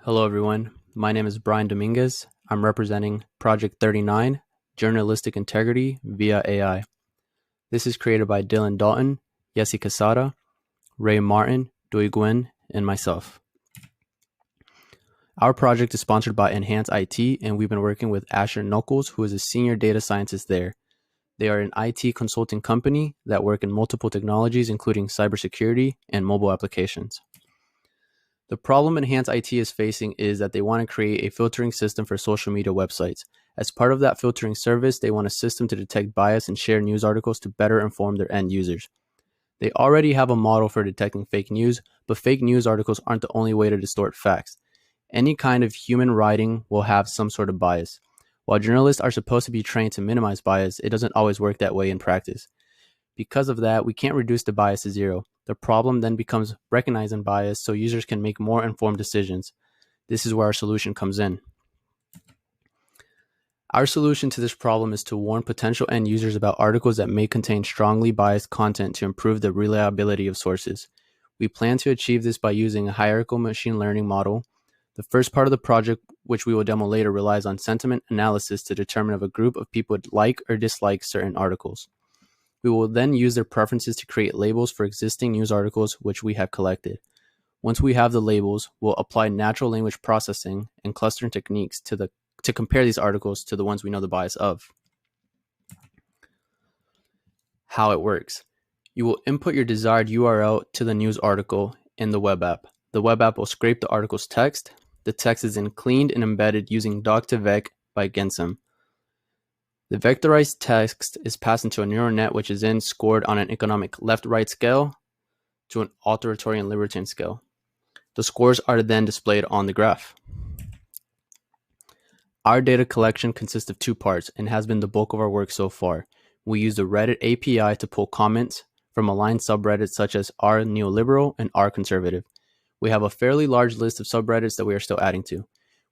Hello, everyone. My name is Brian Dominguez. I'm representing Project 39, Journalistic Integrity via AI. This is created by Dylan Dalton, Yessi Casada, Ray Martin, Doi Gwen, and myself. Our project is sponsored by Enhance IT, and we've been working with Asher Knuckles, who is a senior data scientist there. They are an IT consulting company that work in multiple technologies, including cybersecurity and mobile applications. The problem Enhance IT is facing is that they want to create a filtering system for social media websites. As part of that filtering service, they want a system to detect bias and share news articles to better inform their end users. They already have a model for detecting fake news, but fake news articles aren't the only way to distort facts. Any kind of human writing will have some sort of bias. While journalists are supposed to be trained to minimize bias, it doesn't always work that way in practice. Because of that, we can't reduce the bias to zero. The problem then becomes recognizing bias so users can make more informed decisions. This is where our solution comes in. Our solution to this problem is to warn potential end users about articles that may contain strongly biased content to improve the reliability of sources. We plan to achieve this by using a hierarchical machine learning model. The first part of the project, which we will demo later, relies on sentiment analysis to determine if a group of people would like or dislike certain articles. We will then use their preferences to create labels for existing news articles which we have collected. Once we have the labels, we'll apply natural language processing and clustering techniques to compare these articles to the ones we know the bias of. How it works. You will input your desired URL to the news article in the web app. The web app will scrape the article's text. The text is then cleaned and embedded using doc2vec by Gensum. The vectorized text is passed into a neural net, which is then scored on an economic left-right scale to an authoritarian libertarian scale. The scores are then displayed on the graph. Our data collection consists of two parts and has been the bulk of our work so far. We use the Reddit API to pull comments from aligned subreddits such as r neoliberal and r conservative. We have a fairly large list of subreddits that we are still adding to.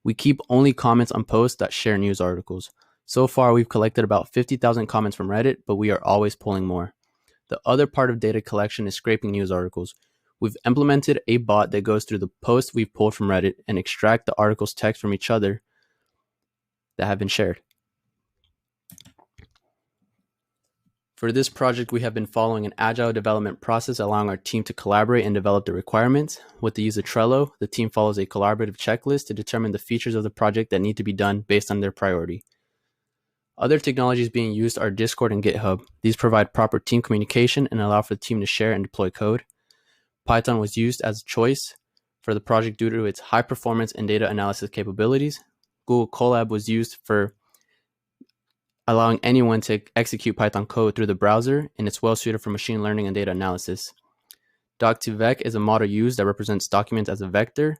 We keep only comments on posts that share news articles. So far, we've collected about 50,000 comments from Reddit, but we are always pulling more. The other part of data collection is scraping news articles. We've implemented a bot that goes through the posts we've pulled from Reddit and extract the articles' text from each other that have been shared. For this project, we have been following an Agile Development process, allowing our team to collaborate and develop the requirements. With the use of Trello, the team follows a collaborative checklist to determine the features of the project that need to be done based on their priority. Other technologies being used are Discord and GitHub. These provide proper team communication and allow for the team to share and deploy code. Python was used as a choice for the project due to its high performance and data analysis capabilities. Google Colab was used for allowing anyone to execute Python code through the browser, and it's well suited for machine learning and data analysis. doc2vec is a model used that represents documents as a vector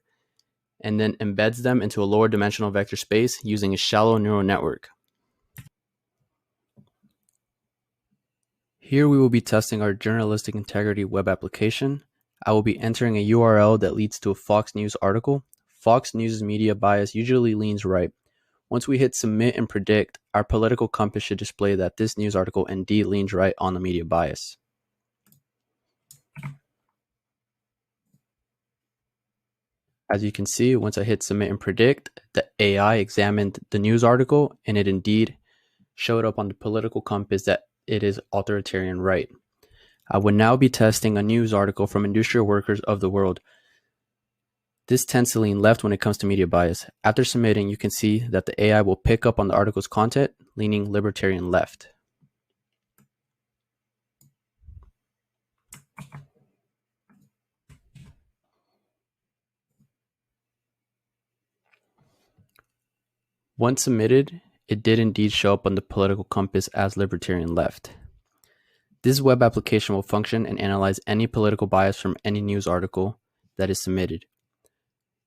and then embeds them into a lower dimensional vector space using a shallow neural network. Here we will be testing our Journalistic Integrity web application. I will be entering a URL that leads to a Fox News article. Fox News' media bias usually leans right. Once we hit submit and predict, our political compass should display that this news article indeed leans right on the media bias. As you can see, once I hit submit and predict, the AI examined the news article and it indeed showed up on the political compass that it is authoritarian right. I would now be testing a news article from industrial workers of the world. This tends to lean left when it comes to media bias. After submitting, you can see that the AI will pick up on the article's content, leaning libertarian left. Once submitted, it did indeed show up on the political compass as libertarian left. This web application will function and analyze any political bias from any news article that is submitted.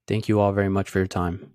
Thank you all very much for your time.